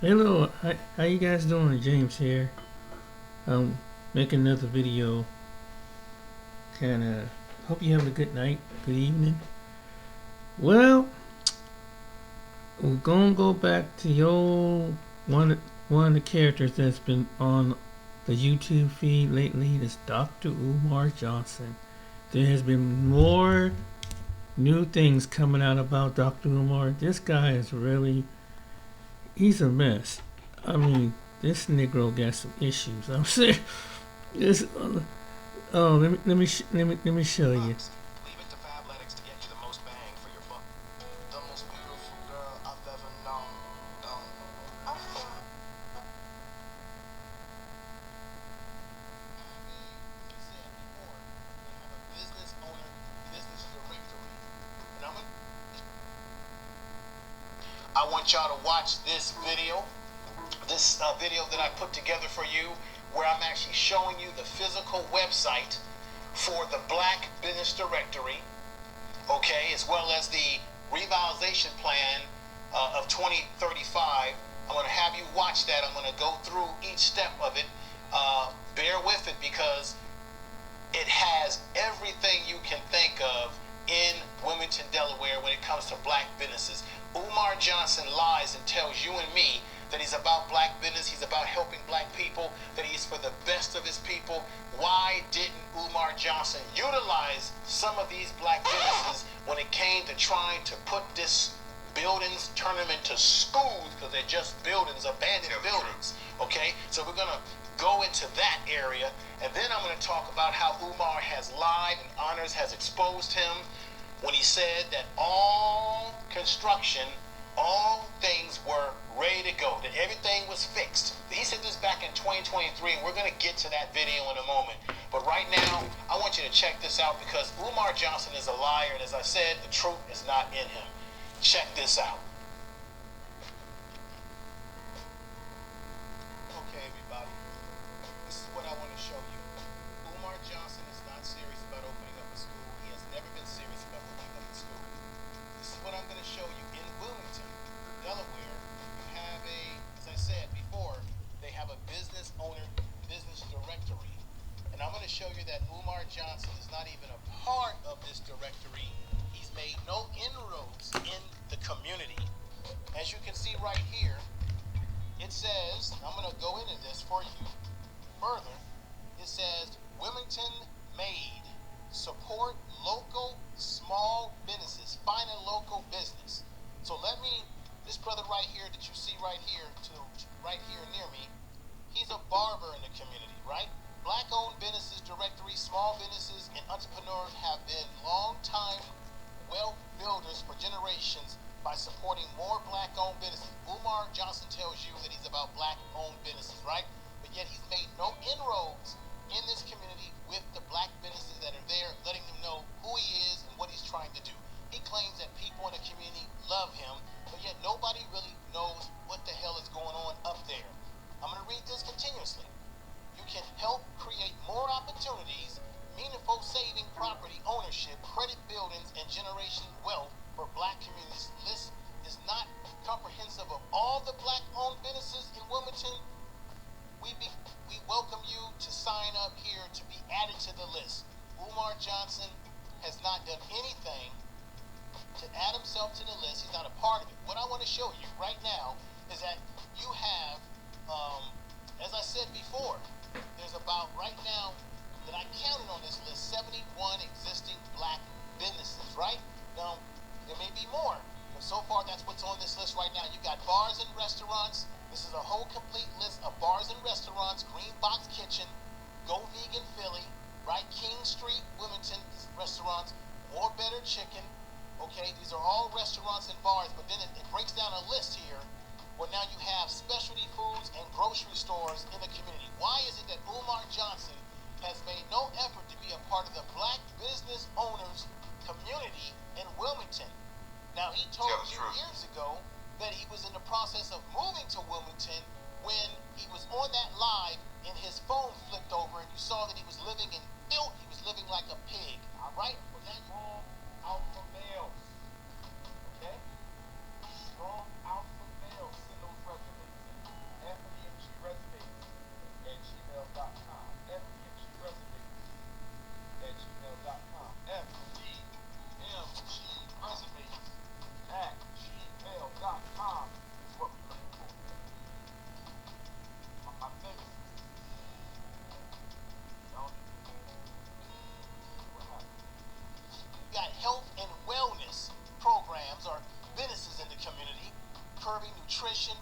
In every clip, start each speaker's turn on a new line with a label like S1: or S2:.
S1: Hello, how you guys doing? James here. Making another video. Kinda hope you having a good night, good evening. Well, we're gonna go back to the old one of the characters that's been on the YouTube feed lately. Is Dr. Umar Johnson. There has been more new things coming out about Dr. Umar. This guy is really he's a mess. I mean, this Negro got some issues. I'm saying this. Oh, let me show you.
S2: Leave it to Fabletics to get you the most bang for your buck. The most beautiful girl I've ever known. I said before, they have a business owner, business directory. And I want y'all to watch this video. This video that I put together for you, where I'm actually showing you the physical website for the Black Business Directory, okay, as well as the revitalization plan of 2035. I'm going to have you watch that. I'm going to go through each step of it. Bear with it because it has everything you can think of in Wilmington, Delaware when it comes to black businesses. Umar Johnson lies and tells you and me that he's about black business, he's about helping black people, that he's for the best of his people. Why didn't Umar Johnson utilize some of these black businesses when it came to trying to put this buildings, turn them into schools, because they're just buildings, abandoned buildings, okay? So we're gonna go into that area, and then I'm going to talk about how Umar has lied and Honors has exposed him when he said that all construction, all things were ready to go, that everything was fixed. He said this back in 2023, and we're going to get to that video in a moment. But right now, I want you to check this out because Umar Johnson is a liar, and as I said, the truth is not in him. Check this out. Okay, everybody. This is what I want to show you. Umar Johnson is not serious about opening up a school. He has never been serious about opening up a school. This is what I'm going to show you. In Wilmington, Delaware, you have as I said before, they have a business owner, business directory. And I'm going to show you that Umar Johnson is not even a part of this directory. He's made no inroads in the community. As you can see right here, it says, I'm going to go into this for you further. It says, Wilmington made, support local small businesses, find a local business. So this brother right here that you see right here, right here near me, he's a barber in the community, right? Black-owned businesses directory, small businesses and entrepreneurs have been long-time wealth builders for generations by supporting more black-owned businesses. Umar Johnson tells you that he's about black-owned businesses, right? But yet he's made no inroads in this community with the black businesses that are there, letting them know who he is and what he's trying to do. He claims that people in the community love him, but yet nobody really knows what the hell is going on up there. I'm going to read this continuously. You can help create more opportunities, meaningful saving property ownership, credit buildings, and generation wealth for black communities. List is not comprehensive of all the black-owned businesses in Wilmington. We welcome you to sign up here to be added to the list. Umar Johnson has not done anything to add himself to the list. He's not a part of it. What I want to show you right now is that you have, as I said before, there's about right now that I counted on this list 71 existing black businesses, right? Now, there may be more, but so far that's what's on this list right now. You got bars and restaurants. This is a whole complete list of bars and restaurants. Green Box Kitchen, Go Vegan Philly, right? King Street, Wilmington restaurants, More Better Chicken. Okay, these are all restaurants and bars, but then it breaks down a list here where now you have specialty foods and grocery stores in the community. Why is it that Umar Johnson has made no effort to be a part of the black business owners community in Wilmington? Now, he told you years ago that he was in the process of moving to Wilmington when he was on that live and his phone flipped over and you saw that he was living in filth. He was living like a pig, all right? Well, that's all alpha males, okay? Strong alpha males send those resumes in. Curvy Nutrition,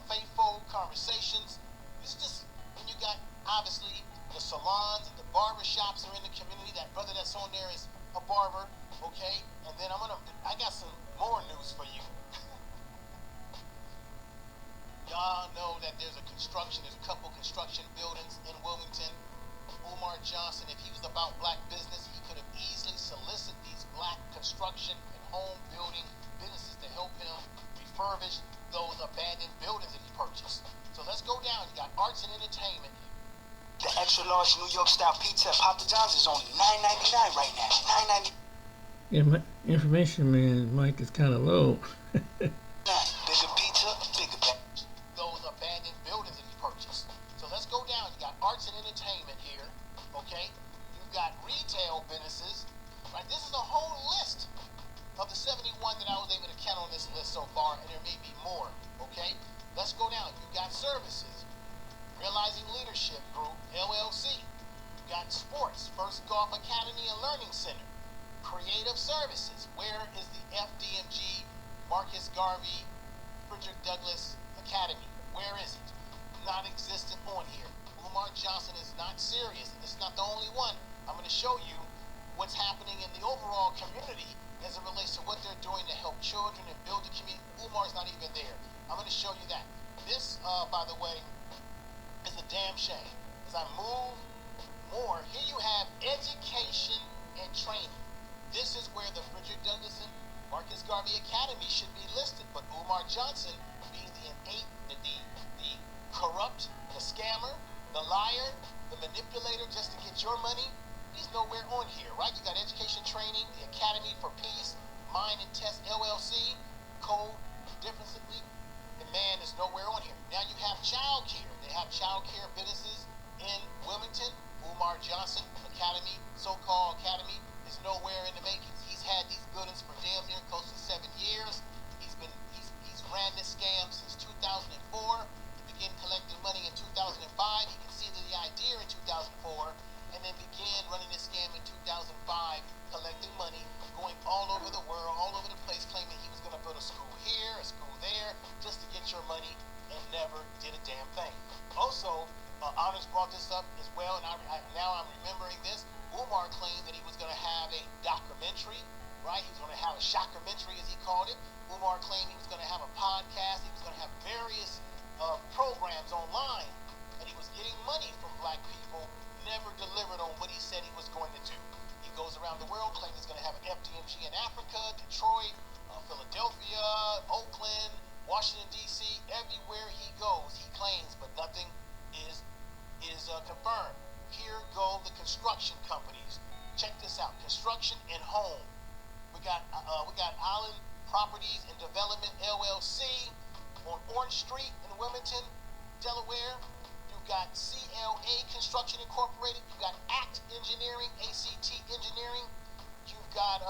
S2: Faithful Conversations. This is just when you got, obviously, the salons and the barber shops are in the community. That brother that's on there is a barber, okay? And then I got some more news for you. Y'all know that there's a couple construction buildings in Wilmington. Umar Johnson, if he was about black business, he could have easily solicited these black construction and home building businesses to help him refurbish those abandoned buildings that he purchased. So let's go down. You got arts and entertainment. The extra large New York style pizza at Papa John's is only $9.99 right now. $9.99.
S1: Yeah, my information man mic is kind of low.
S2: Bigger pizza, bigger bag. Those abandoned buildings that he purchased. So let's go down. You got arts and entertainment here, okay? You've got retail businesses, right? This is a whole list of the 71 that I was able to count on this list so far, and there may be more, okay? Let's go down. You've got services, Realizing Leadership Group, LLC. You've got sports, First Golf Academy and Learning Center. Creative services, where is the FDMG, Marcus Garvey, Frederick Douglass Academy? Where is it? Non-existent on here. Umar Johnson is not serious. This is not the only one. I'm going to show you what's happening in the overall community as it relates to what they're doing to help children and build the community. Umar's not even there. I'm going to show you that. This, by the way, is a damn shame. As I move more, here you have education and training. This is where the Frederick Douglass and Marcus Garvey Academy should be listed, but Umar Johnson, being the corrupt, the scammer, the liar, the manipulator just to get your money, he's nowhere on here, right? You got education training, the Academy for Peace, Mind and Test LLC, Code Differently. The man is nowhere on here. Now you have child care. They have child care businesses in Wilmington. Umar Johnson Academy, so-called academy, is nowhere in the makings. He's had these buildings for damn near close to 7 years. He's ran this scam since 2004. He began collecting money in 2005. He conceived the idea in 2004, and then began running this scam in 2005, collecting money, going all over the world, all over the place, claiming he was going to build a school here, a school there, just to get your money, and never did a damn thing. Also, Honors brought this up as well, and now I'm remembering this. Umar claimed that he was going to have a documentary, right? He was going to have a shockumentary, as he called it. Umar claimed he was going to have a podcast. He was going to have various programs online, and he was getting money from black people, never delivered on what he said he was going to do. He goes around the world claiming he's going to have an FDMG in Africa, Detroit, Philadelphia, Oakland, Washington, D.C., everywhere he goes, he claims, but nothing is confirmed. Here go the construction companies. Check this out: construction and home. We got Island Properties and Development LLC on Orange Street in Wilmington, Delaware. You've got CLA Construction Incorporated. You've got ACT Engineering, ACT Engineering. You've got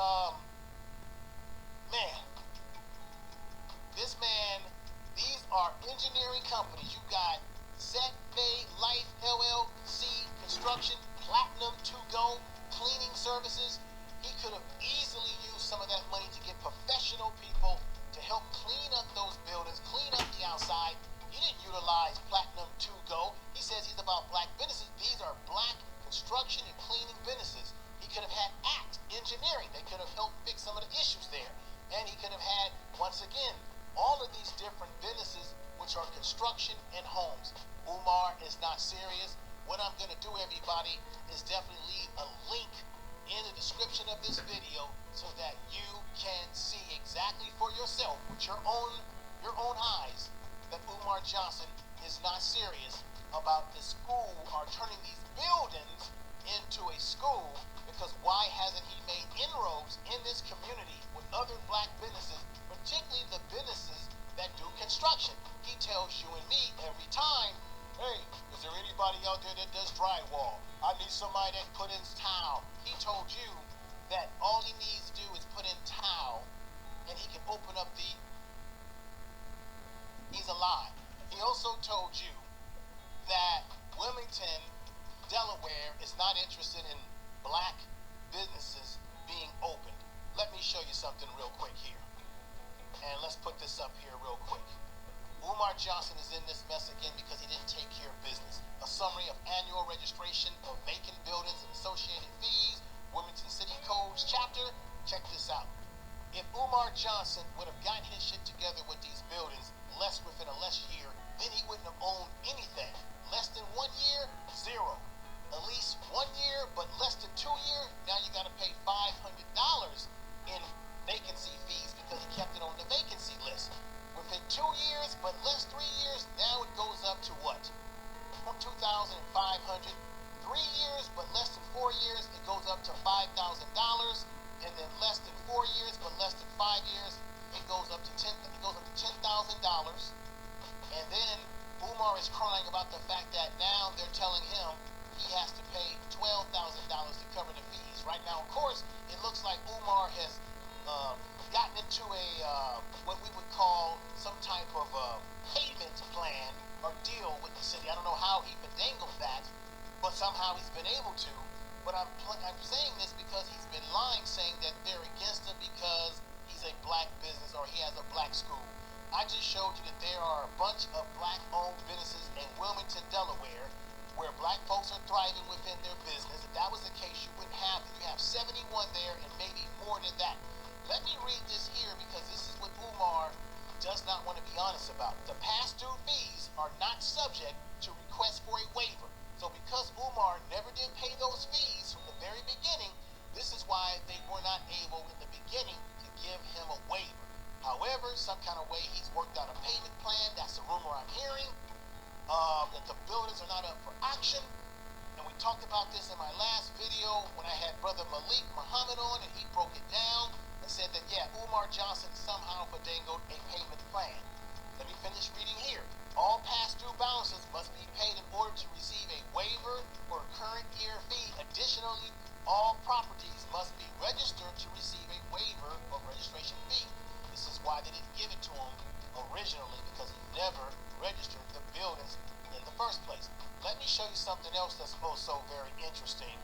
S2: these are engineering companies. You've got ZBay Life LLC Construction, Platinum To Go Cleaning Services. He could have easily used some of that money to get professional people to help clean up those buildings, clean up the outside. He didn't utilize Platinum To Go. He says he's about black businesses. These are black construction and cleaning businesses. He could have had ACT Engineering. They could have helped fix some of the issues there. And he could have had, once again, all of these different businesses, which are construction and homes. Umar is not serious. What I'm going to do, everybody, is definitely leave a link in the description of this video so that you can see exactly for yourself with your own eyes that Umar Johnson is not serious about the school or turning these buildings into a school, because why hasn't he made inroads in this community with other black businesses, particularly the businesses that do construction? He tells you and me every time, hey, is there anybody out there that does drywall? I need somebody that put in tile. He told you that all he needs to do is put in tile and he can open up he's alive. He also told you that Wilmington, Delaware is not interested in black businesses being opened. Let me show you something real quick here. And let's put this up here real quick. Umar Johnson is in this mess again because he didn't take care of business. A summary of annual registration of vacant buildings and associated fees, Wilmington City Codes chapter. Check this out. If Umar Johnson would have gotten his shit together with these buildings within a less year, then he wouldn't have owned anything. Less than 1 year, zero. At least 1 year, but less than 2 years, now you got to pay $500 in vacancy fees because he kept it on the vacancy list. Within 2 years, but less 3 years, now it goes up to what? 2,500. 3 years, but less than 4 years, it goes up to $5,000. And then less than 4 years, but less than 5 years, it goes up to $10,000. And then Umar is crying about the fact that now they're telling him he has to pay $12,000 to cover the fees. Right now, of course, it looks like Umar has gotten into what we would call some type of payment plan or deal with the city. I don't know how he finagled that, but somehow he's been able to. But I'm saying this because he's been lying, saying that they're against him because he's a black business or he has a black school. I just showed you that there are a bunch of black-owned businesses in Wilmington, Delaware, where black folks are thriving within their business. If that was the case, you wouldn't have it. You have 71 there and maybe more than that. Let me read this here because this is what Umar does not want to be honest about. The past due fees are not subject to request for a waiver. So because Umar never did pay those fees from the very beginning, this is why they were not able in the beginning to give him a waiver. However, some kind of way he's worked out a payment plan. That's the rumor I'm hearing. That the buildings are not up for auction. And we talked about this in my last video when I had Brother Malik Muhammad on, and he broke it down and said that, yeah, Umar Johnson somehow finagled a payment plan. Let me finish reading here. All past due balances must be paid in order to receive a waiver for a current year fee. Additionally, all properties must be registered to receive a waiver of registration fee. This is why they didn't give it to him originally, because he never registered the buildings in the first place. Let me show you something else that's also very interesting.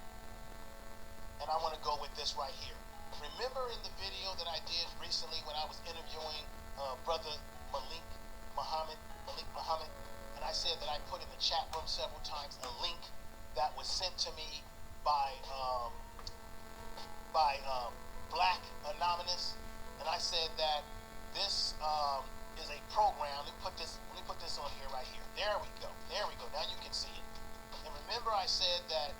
S2: And I want to go with this right here. Remember in the video that I did recently when I was interviewing Brother Malik Muhammad, and I said that I put in the chat room several times a link that was sent to me by Black Anonymous, and I said that this is a program. Let me put this on here right here. There we go. Now you can see it. And remember, I said that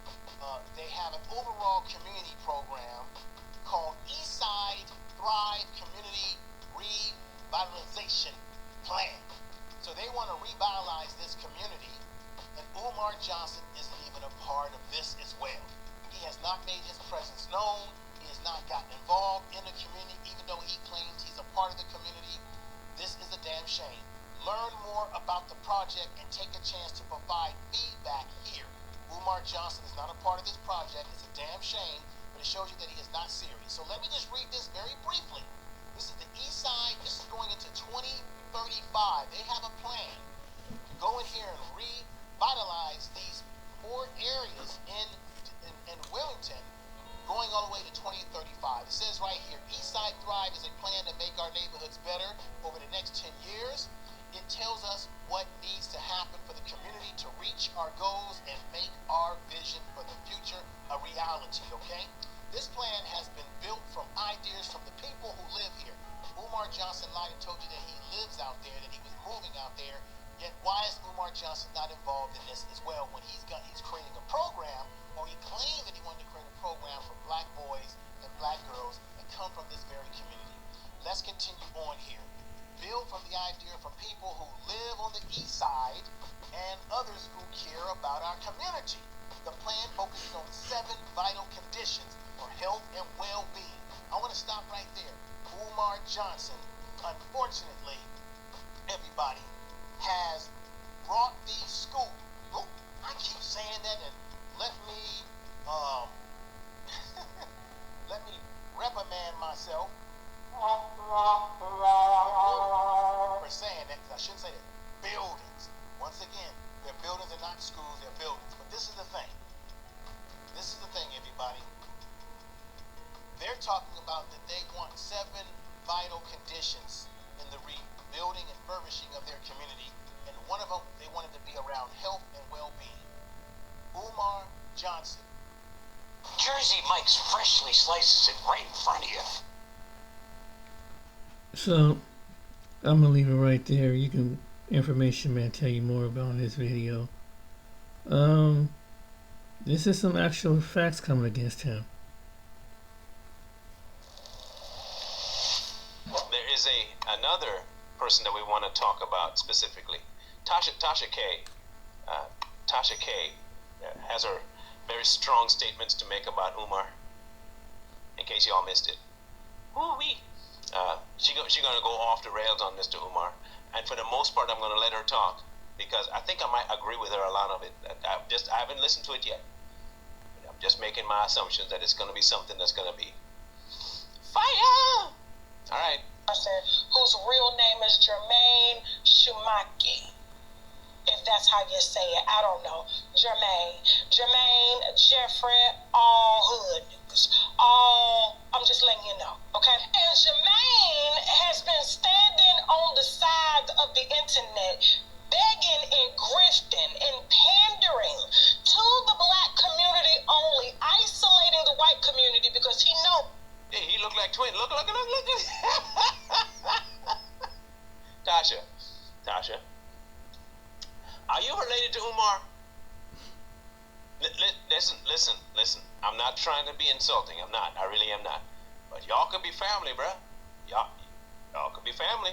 S2: they have an overall community program called Eastside Thrive Community Revitalization Plan. So they want to revitalize this community, and Umar Johnson isn't even a part of this as well. He has not made his presence known. He has not gotten involved in the community, even though he claims he's a part of the community. This is a damn shame. Learn more about the project and take a chance to provide feedback here. Umar Johnson is not a part of this project. It's a damn shame, but it shows you that he is not serious. So let me just read this very briefly. This is the East Side. This is going into 2035. They have a plan to go in here and revitalize these 4 areas in Wilmington, going all the way to 2035. It says right here, Eastside Thrive is a plan to make our neighborhoods better over the next 10 years. It tells us what needs to happen for the community to reach our goals and make our vision for the future a reality, okay? This plan has been built from ideas from the people who live here. Umar Johnson lied and told you that he lives out there, that he was moving out there. Yet why is Umar Johnson not involved in this as well when he's creating a program, or he claimed that he wanted to create a program for black boys and black girls that come from this very community? Let's continue on here. Build from the idea from people who live on the east side and others who care about our community. The plan focuses on 7 vital conditions for health and well-being. I want to stop right there. Umar Johnson, unfortunately, everybody, has brought these schools. Oh, I keep saying that, and let me let me reprimand myself for saying that, 'cause I shouldn't say that. Buildings. Once again, they're buildings and not schools, they're buildings. But this is the thing. This is the thing, everybody. They're talking about that they want 7 vital conditions in the Whatever, they wanted to be around health and well-being. Umar Johnson.
S3: Jersey Mike's freshly slices it right in front of you.
S1: So I'm gonna leave it right there. You can information man tell you more about this video. This is some actual facts coming against him.
S4: There is another person that we want to talk about specifically. Tasha K. Tasha K. Has her very strong statements to make about Umar. In case y'all missed it. Woo-wee. She's gonna go off the rails on Mr. Umar, and for the most part, I'm gonna let her talk because I think I might agree with her a lot of it. I haven't listened to it yet. I'm just making my assumptions that it's gonna be something that's gonna be fire. All right.
S5: Whose real name is Jermaine Shumaki. If that's how you say it, I don't know. Jermaine, Jeffrey, all hood niggas. I'm just letting you know, okay? And Jermaine has been standing on the side of the internet, begging and grifting and pandering to the black community only, isolating the white community because he knows.
S4: Hey, he looked like twin. Look. Tasha. Are you related to Umar? Listen. I'm not trying to be insulting. I'm not. I really am not. But y'all could be family, bruh. Y'all could be family.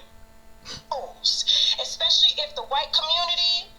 S5: Especially if the white community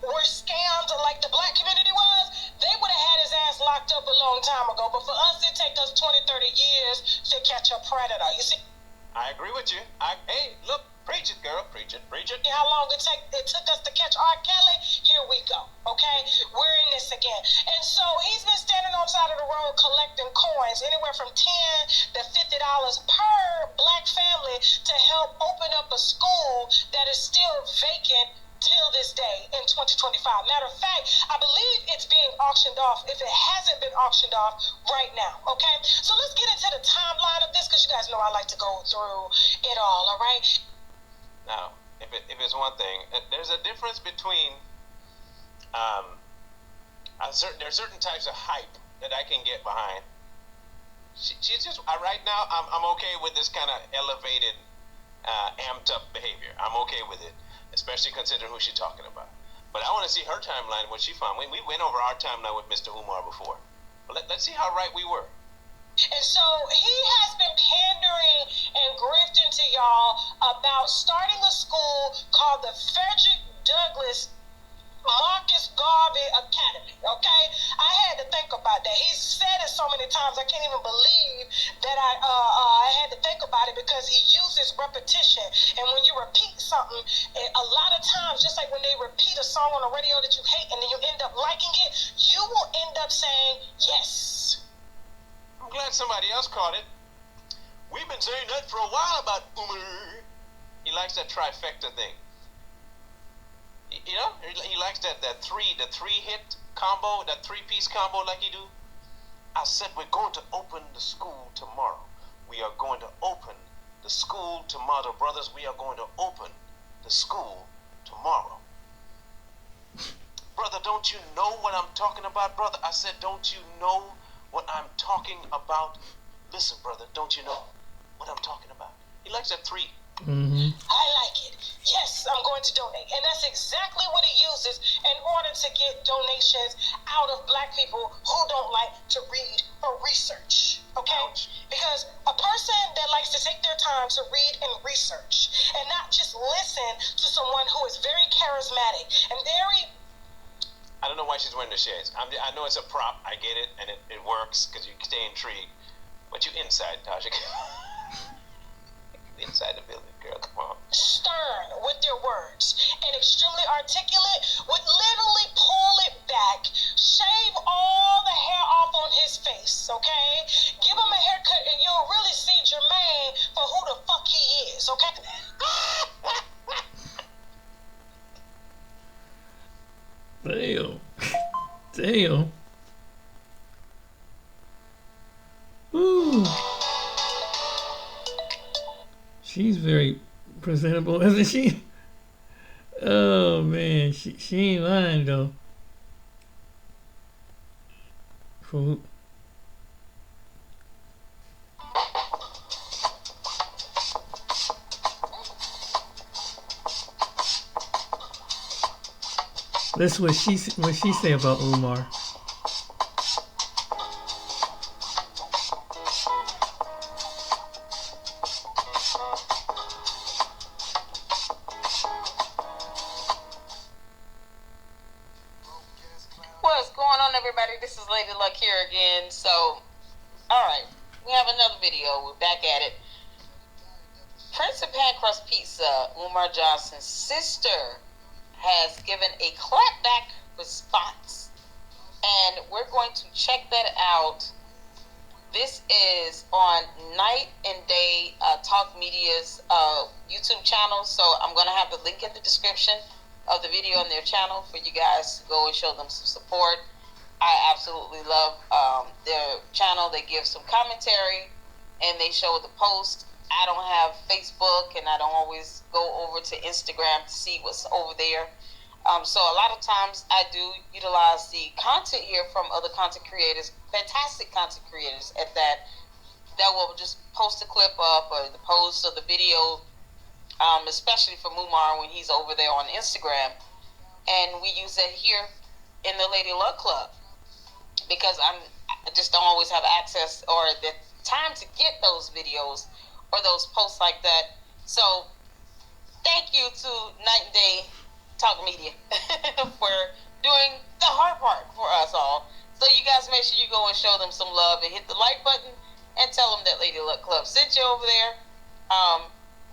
S5: were scammed like the black community was, they would have had his ass locked up a long time ago. But for us, it takes us 20, 30 years to catch a predator. You see?
S4: I agree with you. Hey, look. Preach it, girl. Preach it.
S5: How long it took us to catch R. Kelly? Here we go. Okay? We're in this again. And so he's been standing on the side of the road collecting coins, anywhere from $10 to $50 per black family to help open up a school that is still vacant till this day in 2025. Matter of fact, I believe it's being auctioned off if it hasn't been auctioned off right now. Okay? So let's get into the timeline of this because you guys know I like to go through it all right?
S4: Now, if it's one thing, there's a difference between there's certain types of hype that I can get behind. She's just right now. I'm okay with this kind of elevated, amped up behavior. I'm okay with it, especially considering who she's talking about. But I want to see her timeline, what she found. We went over our timeline with Mr. Umar before. But let's see how right we were.
S5: And so he has been pandering and grifting to y'all about starting a school called the Frederick Douglass Marcus Garvey Academy, okay? I had to think about that. He said it so many times, I can't even believe that I had to think about it because he uses repetition. And when you repeat something, a lot of times, just like when they repeat a song on the radio that you hate and then you end up liking it, you will end up saying yes.
S4: I'm glad somebody else caught it. We've been saying that for a while about Umar. He likes that trifecta thing. You know, he likes the three hit combo, that 3-piece combo like he do. I said we're going to open the school tomorrow. We are going to open the school tomorrow, brothers. We are going to open the school tomorrow. Brother, don't you know what I'm talking about, brother? I said, don't you know what I'm talking about? Listen, brother, don't you know what I'm talking about? He likes that 3.
S1: Mm-hmm.
S5: I like it. Yes, I'm going to donate. And that's exactly what he uses in order to get donations out of black people who don't like to read or research. Okay?
S4: Ouch. Because
S5: a person that likes to take their time to read and research and not just listen to someone who is very charismatic and very...
S4: I don't know why she's wearing the shades. I know it's a prop. I get it, and it works because you stay intrigued. But you inside, Tasha. Inside the building, girl. Come on.
S5: Stern with their words and extremely articulate would literally pull it back, shave all the hair off on his face, okay? Give him a haircut and you'll really see Jermaine for who the fuck he is, okay?
S1: Damn. Ooh. She's very presentable, isn't she? Oh man, she ain't lying though. For that's what she say about Umar.
S5: What's going on, everybody? This is Lady Luck here again. So, alright, we have another video. We're back at it. Prince of Pancrust Pizza, Umar Johnson's sister, has given a clapback response. And we're going to check that out. This is on Night and Day Talk Media's YouTube channel. So I'm going to have the link in the description of the video on their channel for you guys to go and show them some support. I absolutely love their channel. They give some commentary and they show the post. I don't have Facebook and I don't always go over to Instagram to see what's over there. So a lot of times I do utilize the content here from other content creators, fantastic content creators at that will just post a clip up or the post of the video, especially for Umar when he's over there on Instagram. And we use that here in the Lady Luck Club because I just don't always have access or the time to get those videos or those posts like that. So thank you to Night and Day Talk Media for doing the hard part for us all. So you guys make sure you go and show them some love and hit the like button and tell them that Lady Luck Club sent you over there.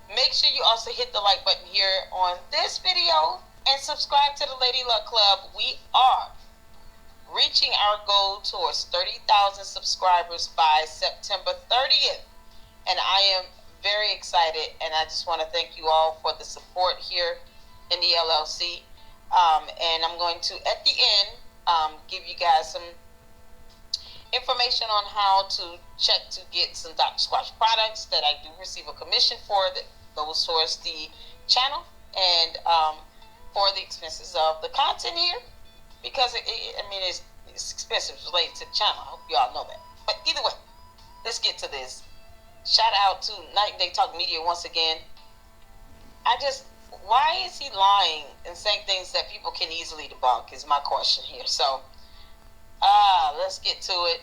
S5: Make sure you also hit the like button here on this video and subscribe to the Lady Luck Club. We are reaching our goal towards 30,000 subscribers by September 30th. And I am very excited, and I just want to thank you all for the support here in the LLC. And I'm going to, at the end, give you guys some information on how to check to get some Dr. Squatch products that I do receive a commission for that goes towards the channel and for the expenses of the content here, because it's expensive related to the channel. I hope you all know that. But either way, let's get to this. Shout out to Night and Day Talk Media once again. Why is he lying and saying things that people can easily debunk is my question here. So, let's get to it.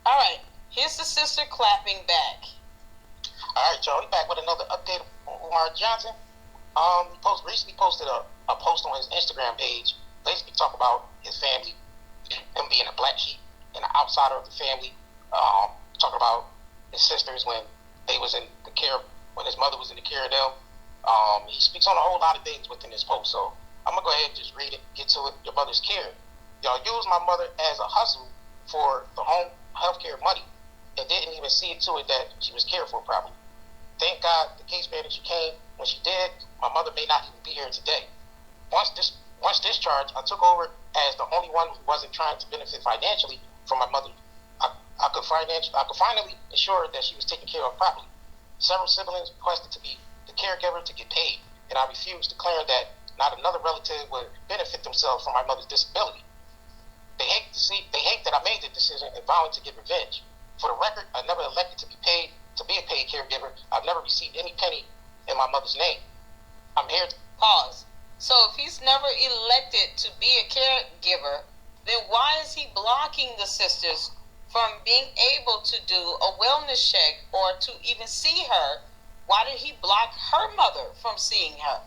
S5: All right, here's the sister clapping back.
S2: All right, y'all, we back with another update on Umar Johnson. He recently posted a post on his Instagram page, basically talking about his family, him being a black sheep and an outsider of the family. Talking about his sisters when they was in the care, when his mother was in the care of them. He speaks on a whole lot of things within this post, so I'm gonna go ahead and just read it, get to it. Your mother's care. Y'all used my mother as a hustle for the home health care money and didn't even see it to it that she was cared for properly. Thank God the case manager came when she did. My mother may not even be here today. Once discharged, I took over as the only one who wasn't trying to benefit financially from my mother. I could finally ensure that she was taken care of properly. Several siblings requested to be the caregiver to get paid, and I refused, declaring that not another relative would benefit themselves from my mother's disability. They hate that I made the decision and vowed to get revenge. For the record, I never elected to be a paid caregiver. I've never received any penny in my mother's name. I'm here to
S5: Pause. So if he's never elected to be a caregiver, then why is he blocking the sisters from being able to do a wellness check or to even see her? Why did he block her mother from seeing her?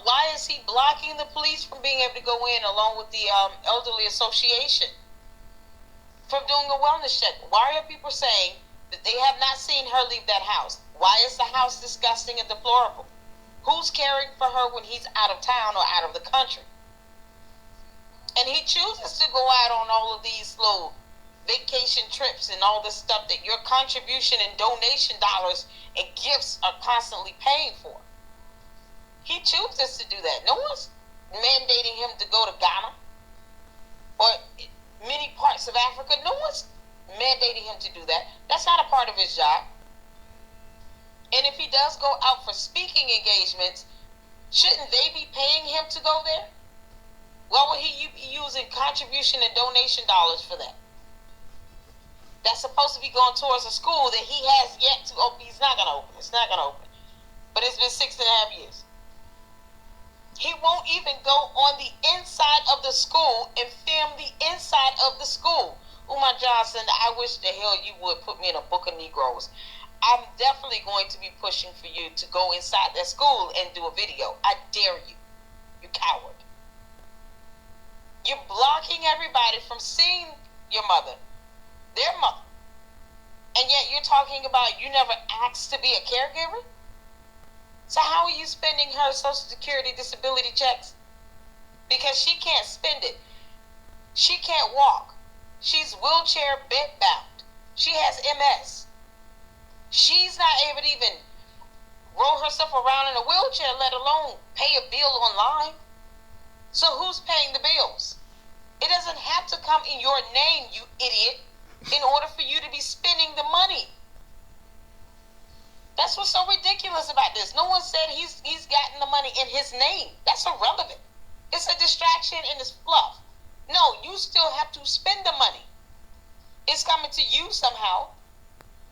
S5: Why is he blocking the police from being able to go in along with the elderly association from doing a wellness check? Why are people saying that they have not seen her leave that house? Why is the house disgusting and deplorable? Who's caring for her when he's out of town or out of the country? And he chooses to go out on all of these little vacation trips and all this stuff that your contribution and donation dollars and gifts are constantly paying for. He chooses to do that. No one's mandating him to go to Ghana or
S6: to do that. That's not a part of his job. And if he does go out for speaking engagements, shouldn't they be paying him to go there? Why would he be using contribution and donation dollars for that? That's supposed to be going towards a school that he has yet to open. He's not going to open. It's not going to open. But it's been 6.5 years. He won't even go on the inside of the school and film the inside of the school. Umar Johnson, I wish the hell you would put me in a book of Negroes. I'm definitely going to be pushing for you to go inside that school and do a video. I dare you. You coward. You're blocking everybody from seeing your mother, their mother. And yet you're talking about you never asked to be a caregiver? So how are you spending her Social Security disability checks? Because she can't spend it. She can't walk. She's wheelchair bedbound. She has MS. She's not able to even roll herself around in a wheelchair, let alone pay a bill online. So who's paying the bills? It doesn't have to come in your name, you idiot, in order for you to be spending the money. That's what's so ridiculous about this. No one said he's gotten the money in his name. That's irrelevant. It's a distraction and it's fluff. No, you still have to spend the money. It's coming to you somehow,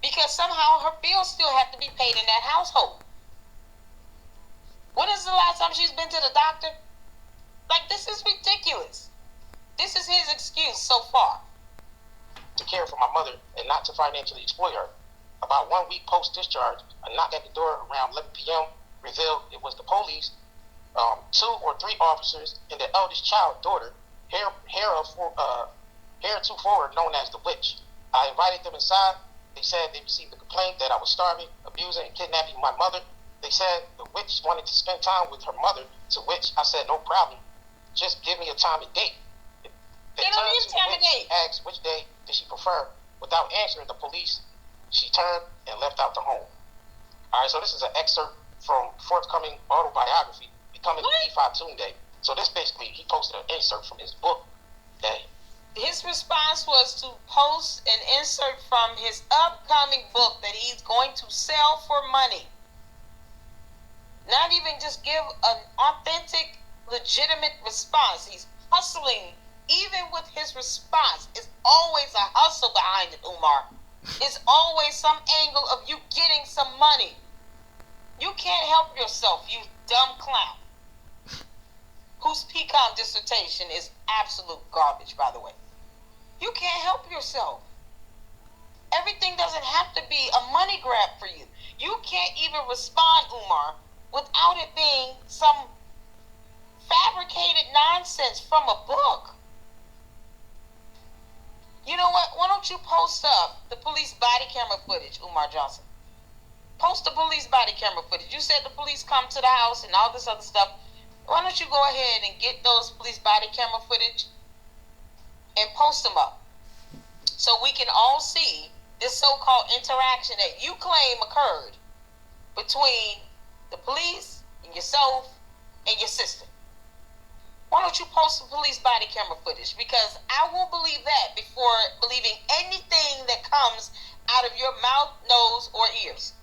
S6: because somehow her bills still have to be paid in that household. When is the last time she's been to the doctor? Like, this is ridiculous. This is his excuse so far.
S7: To care for my mother and not to financially exploit her. About 1 week post-discharge, a knock at the door around 11 p.m. revealed it was the police, 2 or 3 officers, and their eldest child, daughter, heretofore known as the witch. I invited them inside. They said they received a complaint that I was starving, abusing, and kidnapping my mother. They said the witch wanted to spend time with her mother, to which I said, no problem. Just give me a time and date.
S6: They don't need a time and date.
S7: Asked which day did she prefer. Without answering the police, she turned and left out the home. All right, so this is an excerpt from forthcoming autobiography, Becoming a DeFi Tunde. So this basically, he posted an insert from his book.
S6: His response was to post an insert from his upcoming book that he's going to sell for money. Not even just give an authentic, legitimate response. He's hustling. Even with his response, it's always a hustle behind it, Umar. It's always some angle of you getting some money. You can't help yourself, you dumb clown. Whose PCOM dissertation is absolute garbage, by the way. You can't help yourself. Everything doesn't have to be a money grab for you. You can't even respond, Umar, without it being some fabricated nonsense from a book. You know what? Why don't you post up the police body camera footage, Umar Johnson? Post the police body camera footage. You said the police come to the house and all this other stuff. Why don't you go ahead and get those police body camera footage and post them up so we can all see this so-called interaction that you claim occurred between the police and yourself and your sister. Why don't you post the police body camera footage? Because I won't believe that before believing anything that comes out of your mouth, nose, or ears.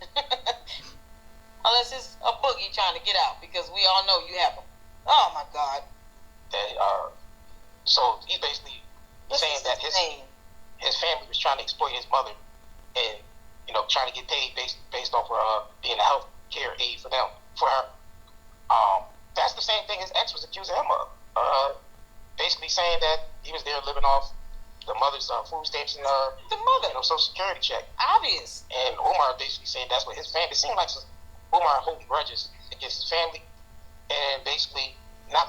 S6: Unless it's a boogie trying to get out, because we all know you have them. Oh my God.
S7: So he's basically saying that his family was trying to exploit his mother and, trying to get paid based off of being a health care aide for her. That's the same thing his ex was accusing him of. Basically saying that he was there living off the mother's food stamps and
S6: the mother,
S7: Social Security check.
S6: Obvious.
S7: And Umar basically saying that's what his family. It seemed like Umar holding grudges against his family, and basically not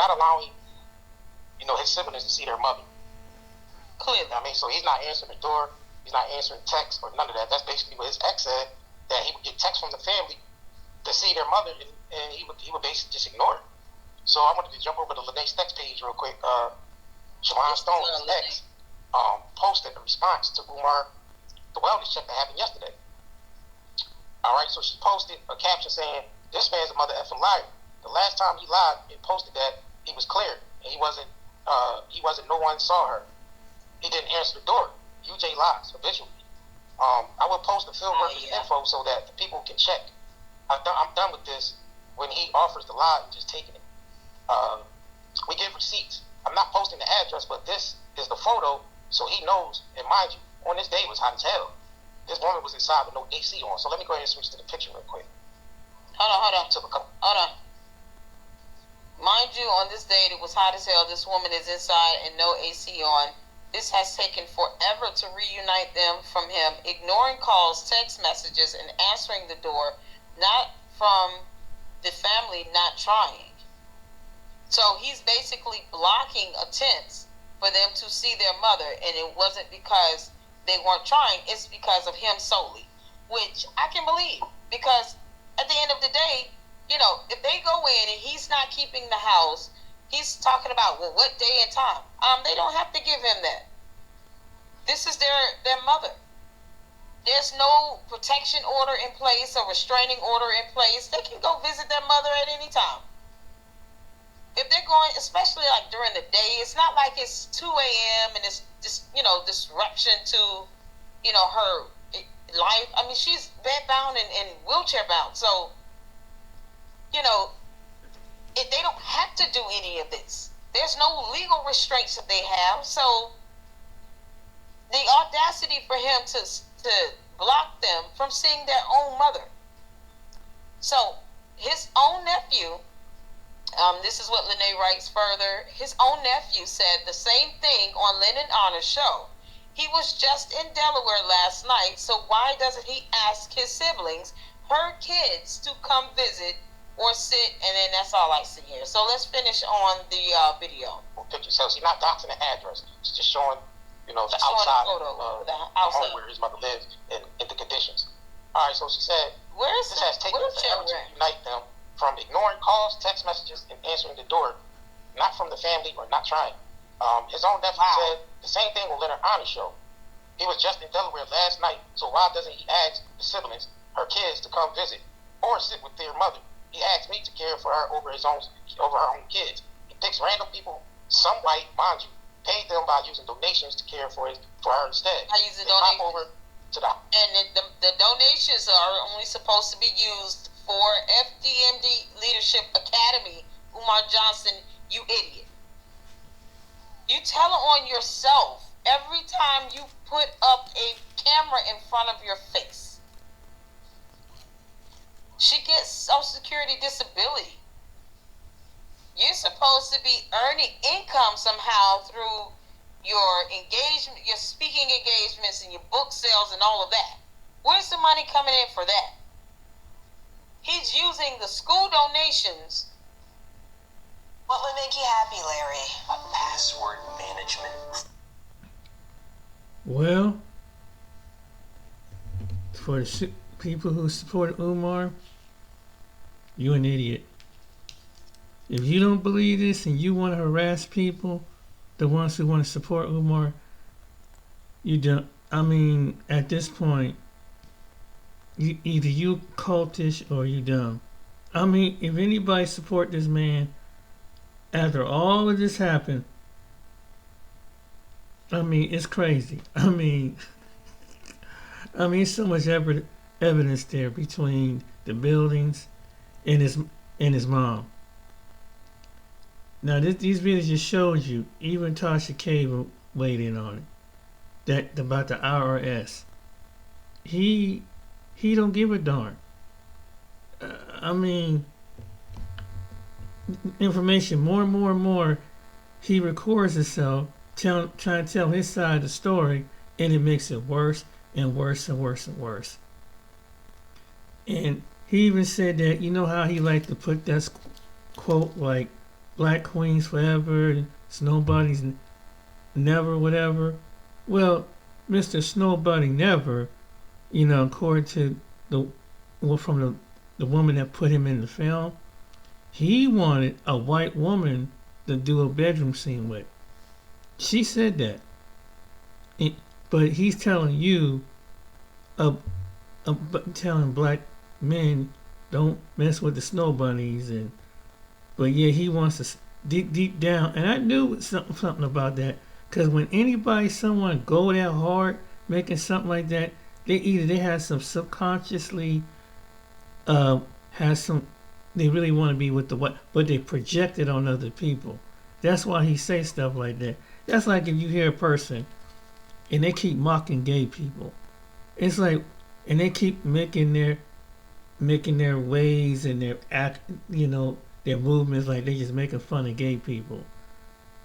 S7: allowing, his siblings to see their mother.
S6: Clearly.
S7: So he's not answering the door. He's not answering texts or none of that. That's basically what his ex said, that he would get texts from the family to see their mother, and he would basically just ignore it. So I wanted to jump over to Lene's text page real quick. Siobhan Stone's ex posted a response to Umar, the wellness check that happened yesterday. All right, so she posted a caption saying, "This man's a mother effing liar. The last time he lied and posted that, he was clear, and he wasn't. No one saw her. He didn't answer the door. UJ lies habitually. I will post the field worker's
S6: yeah.
S7: info so that the people can check. I'm done with this. When he offers the lie, just taking it. We give receipts. I'm not posting the address, but this is the photo, so he knows. And mind you, on this day it was hot as hell. This woman was inside with no AC on. So let me go ahead and switch to the picture real quick.
S6: Hold on. Mind you, on this day it was hot as hell. This woman is inside and no AC on. This has taken forever to reunite them from him, ignoring calls, text messages, and answering the door, not from the family not trying. So he's basically blocking attempts for them to see their mother, and it wasn't because they weren't trying, it's because of him solely, which I can believe, because at the end of the day, you know, if they go in and he's not keeping the house, he's talking about, well, what day and time? They don't have to give him that. This is their mother. There's no protection order in place or restraining order in place. They can go visit their mother at any time. If they're going, especially like during the day, it's not like it's 2 a.m. and it's just, you know, disruption to, you know, her life. I mean, she's bedbound and wheelchair bound. So, you know, they don't have to do any of this. There's no legal restraints that they have. So the audacity for him to block them from seeing their own mother. So his own nephew, this is what Lene writes further. His own nephew said the same thing on Lennon Honor's show. He was just in Delaware last night, so why doesn't he ask his siblings, her kids, to come visit or sit? And then that's all I see here. So let's finish on the video.
S7: Picture. So she's not doxing the address. She's just showing, you know, the outside of the home where his mother lives and the conditions. All right, so she said, this has taken forever to unite them from ignoring calls, text messages, and answering the door, not from the family or not trying. His own nephew said the same thing on Leonard Honor's show. He was just in Delaware last night, so why doesn't he ask the siblings, her kids, to come visit or sit with their mother? He asked me to care for her over her own kids. He picks random people, some white, mind you, paid them by using donations to care for her instead.
S6: I use the
S7: donations. Over to
S6: the donations are only supposed to be used for FDMD Leadership Academy. Umar Johnson, you idiot. You tell on yourself every time you put up a camera in front of your face. She gets Social Security disability. You're supposed to be earning income somehow through your engagement, your speaking engagements and your book sales and all of that. Where's the money coming in for that? He's using the school donations.
S8: What would make you happy, Larry?
S3: Password management.
S1: Well, for the people who support Umar, you're an idiot. If you don't believe this and you want to harass people, the ones who want to support Umar, you don't. I mean, at this point, either you cultish or you dumb. I mean, if anybody support this man after all of this happened, I mean, it's crazy. I mean, so much evidence there between the buildings and his mom. Now, these videos just showed you, even Tasha K weighed in on it, that about the IRS. He don't give a darn. I mean, information more and more. He records himself trying to tell his side of the story, and it makes it worse and worse and worse and worse. And he even said that, you know how he liked to put that quote like, "Black queens forever, Snowbody's never," whatever. Well, Mr. Snowbody Never, you know, according to the woman that put him in the film, he wanted a white woman to do a bedroom scene with. She said that. But he's telling you, telling black men, don't mess with the snow bunnies, but yeah, he wants to deep down, and I knew something about that, because when someone go that hard making something like that, they have some subconsciously has some, they really want to be with the white, but they project it on other people. That's why he says stuff like that. That's like if you hear a person and they keep mocking gay people. It's like, and they keep making their ways and their act, their movements like they just making fun of gay people.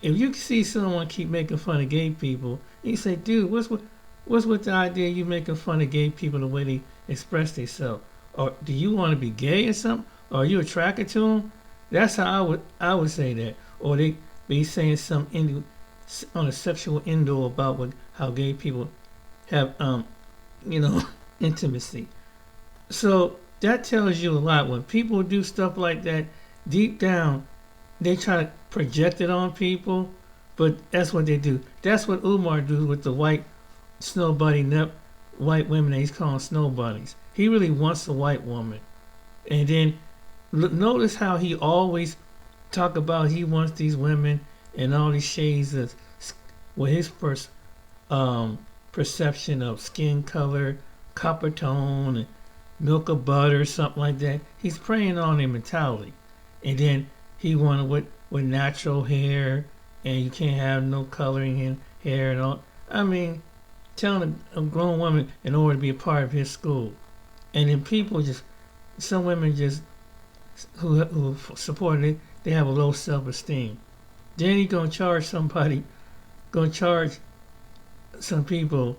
S1: If you see someone keep making fun of gay people, and you say, dude, what's with the idea you making fun of gay people the way they express themselves? Or do you want to be gay or something? Or are you attracted to them? That's how I would say that. Or they be saying something on a sexual innuendo about how gay people have intimacy. So that tells you a lot. When people do stuff like that, deep down, they try to project it on people, but that's what they do. That's what Umar do with the white snow bunny, white women that he's calling snow bunnies. He really wants a white woman. And then notice how he always talk about he wants these women and all these shades of with his perception of skin color, copper tone, and milk or butter, something like that. He's preying on their mentality. And then he wanted with natural hair, and you can't have no coloring in hair and all. I mean, telling a grown woman in order to be a part of his school. And then people some women who support it, they have a low self-esteem. Then he's going to charge some people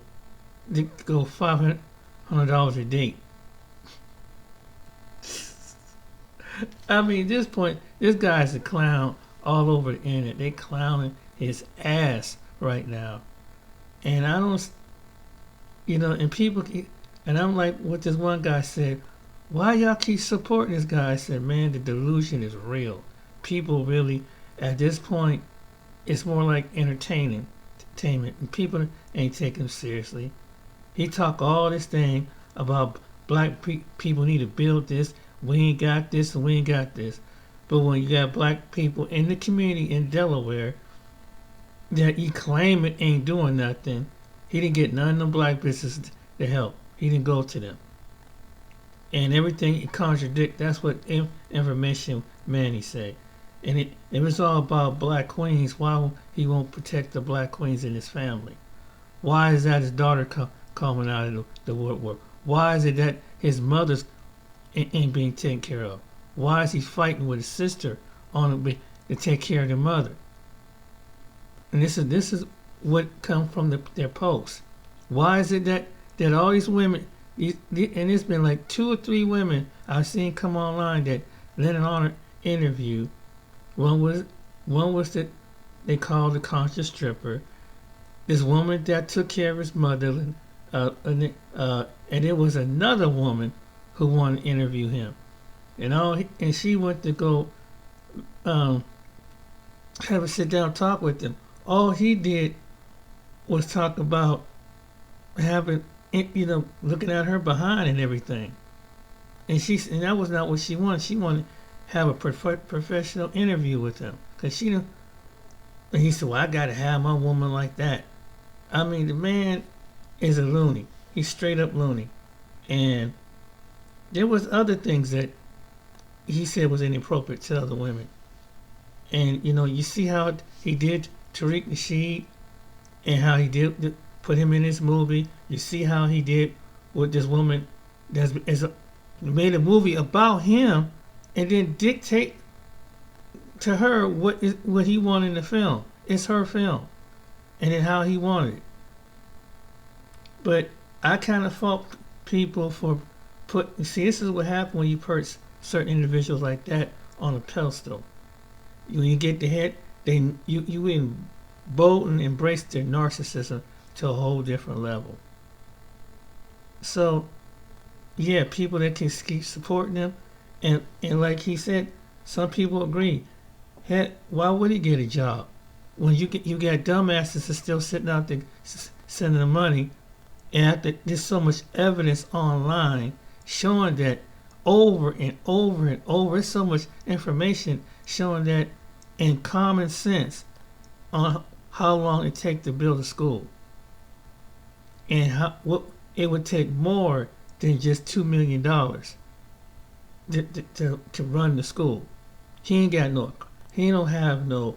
S1: to go $500 a date. I mean, at this point, this guy's a clown all over the internet. They clowning his ass right now. And I don't, and people, and I'm like what this one guy said, why y'all keep supporting this guy? I said, man, the delusion is real. People really, at this point, it's more like entertainment, and people ain't taking him seriously. He talk all this thing about black people need to build this. We ain't got this and we ain't got this. But when you got black people in the community in Delaware that he claim it ain't doing nothing, he didn't get none of them black businesses to help. He didn't go to them. And everything it contradict. That's what Information Manny say. And it was all about black queens. Why he won't protect the black queens in his family? Why is that his daughter coming out of the woodwork? Why is it that his mother's ain't being taken care of? Why is he fighting with his sister to take care of their mother? And this is what comes from their posts. Why is it that all these women, and it's been like 2 or 3 women I've seen come online that Lennon Honor interviewed. One was that they called the conscious stripper. This woman that took care of his mother, and there was another woman who wanted to interview him, and she went to go have a sit down talk with him. All he did was talk about having, looking at her behind and everything, and that was not what she wanted. She wanted to have a professional interview with him, because and he said, well, I gotta have my woman like that. I mean, the man is a loony. He's straight up loony. And there was other things that he said was inappropriate to other women. And, you see how he did Tariq Nasheed and how he did put him in this movie. You see how he did with this woman made a movie about him and then dictate to her what he wanted in the film. It's her film. And then how he wanted it. But I kind of fault people for see, this is what happens when you put certain individuals like that on a pedestal. When you get the head, you embolden and embrace their narcissism to a whole different level. So, yeah, people that can keep supporting them, and like he said, some people agree. Heck, why would he get a job when you got dumbasses that's still sitting out there sending them money, and there's so much evidence online showing that over and over and over. There's so much information showing that in common sense on how long it takes to build a school, and it would take more than just $2 million to run the school. He ain't got no, he don't have no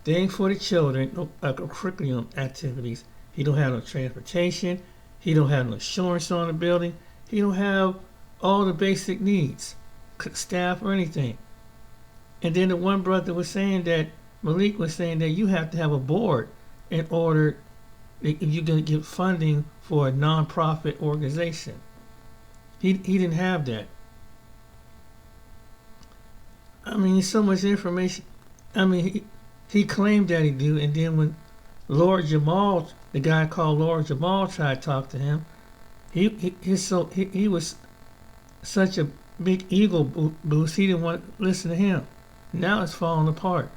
S1: thing for the children, no curriculum activities. He don't have no transportation. He don't have no insurance on the building. He don't have all the basic needs, staff or anything. And then the one brother was saying that, Malik was saying that you have to have a board in order, if you're going to get funding for a non-profit organization. He didn't have that. I mean, so much information. I mean, he claimed that he do, and then when Lord Jamal, the guy called Lord Jamal, tried to talk to him, he was such a big ego boost, he didn't want to listen to him. Now it's falling apart.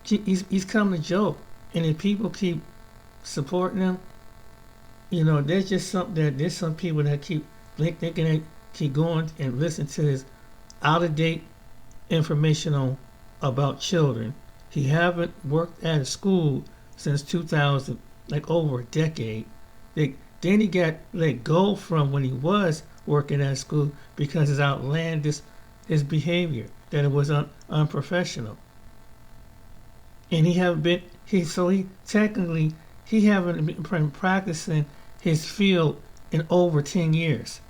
S1: He's come to joke, and if people keep supporting him, you know, there's just something that there's some people that keep thinking they keep going and listen to his out-of-date information about children. He haven't worked at a school since 2000, like over a decade. Then he got let go from when he was working at school because it's outlandish, his behavior, that it was unprofessional. And he haven't been, he haven't been practicing his field in over 10 years.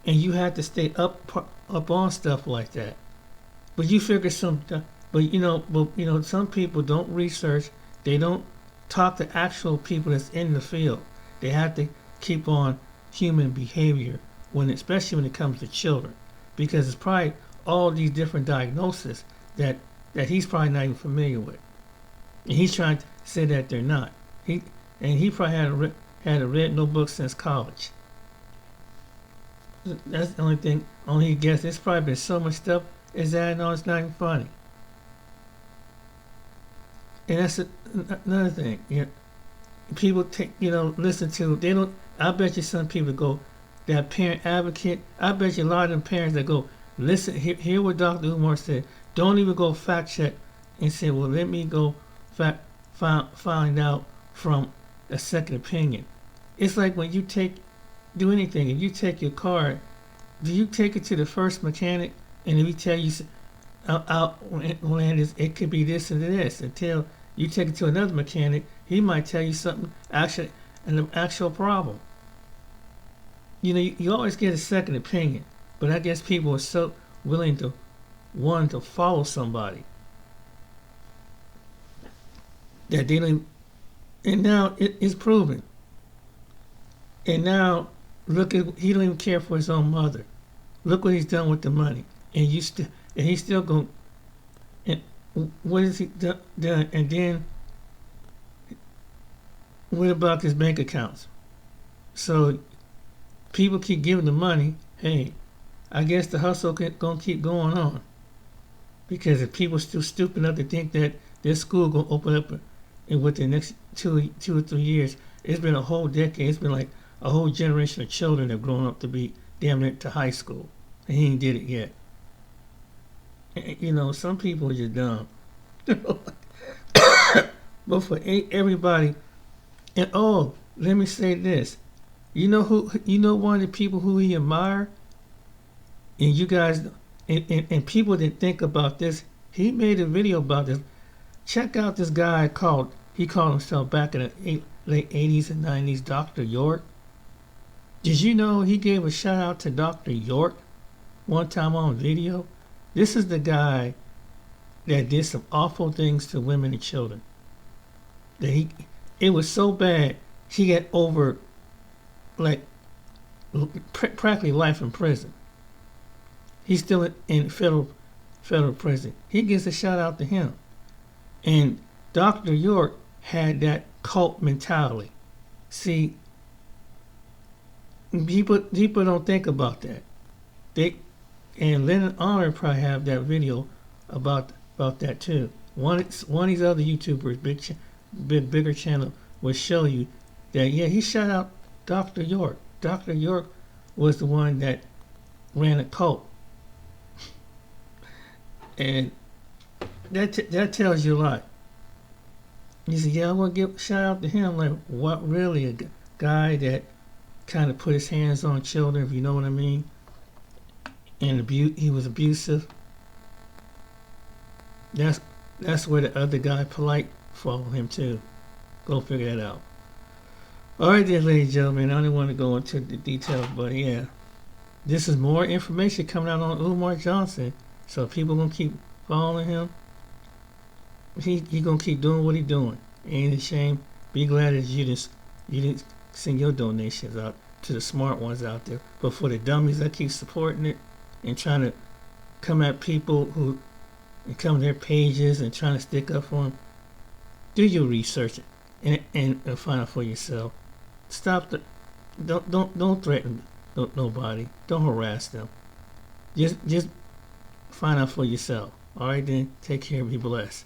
S1: And you have to stay up on stuff like that. But you figure some people don't research, they don't talk to actual people that's in the field. They have to keep on human behavior, especially when it comes to children, because it's probably all these different diagnoses that he's probably not even familiar with, and he's trying to say that they're not. He probably had read no book since college. That's the only thing. Only guess. There's probably been so much stuff is that no, it's not even funny. And that's another thing. People listen to. They don't. I bet you some people go, that parent advocate. I bet you a lot of them parents that go, listen, hear what Dr. Umar said. Don't even go fact check and say, well, let me go find out from a second opinion. It's like when you do anything, if you take your car, do you take it to the first mechanic, and if he tell you it could be this and this, until you take it to another mechanic, he might tell you something an actual problem. You always get a second opinion, but I guess people are so willing to follow somebody that they don't. And now it's proven. And now look at, he don't even care for his own mother. Look what he's done with the money, and he's still going. And what has he done? And then what about his bank accounts? So people keep giving the money. Hey, I guess the hustle gonna keep going on, because if people still stupid enough to think that this school gonna open up in within the next 2 or 3 years, it's been a whole decade. It's been like a whole generation of children have grown up to be damn near to high school, and he ain't did it yet. Some people are just dumb. But for everybody, and let me say this. One of the people who he admired, and you guys, and people didn't think about this. He made a video about this. Check out this guy he called himself back in the late 80s and 90s, Dr. York. Did you know he gave a shout out to Dr. York one time on video? This is the guy that did some awful things to women and children. It was so bad, he got over practically life in prison. He's still in federal prison. He gives a shout out to him. And Dr. York had that cult mentality. See, people don't think about that. And Lennon Honor probably have that video about that too. One of these other YouTubers, bigger channel, will show you that he shout out Dr. York. Dr. York was the one that ran a cult, and that tells you a lot. You say, I want to give a shout out to him. Like, what really? guy that kind of put his hands on children, if you know what I mean, and he was abusive. That's where the other guy, Polite, followed him too. Go figure that out. Alright then, ladies and gentlemen, I don't want to go into the details, but yeah. This is more information coming out on Umar Johnson. So people gonna keep following him. He gonna keep doing what he doing. Ain't a shame. Be glad that you didn't send your donations out to the smart ones out there. But for the dummies that keep supporting it and trying to come at people who and come to their pages and trying to stick up for them, do your research and find out for yourself. Stop the don't threaten nobody. Don't harass them. Just find out for yourself. All right then. Take care. Be blessed.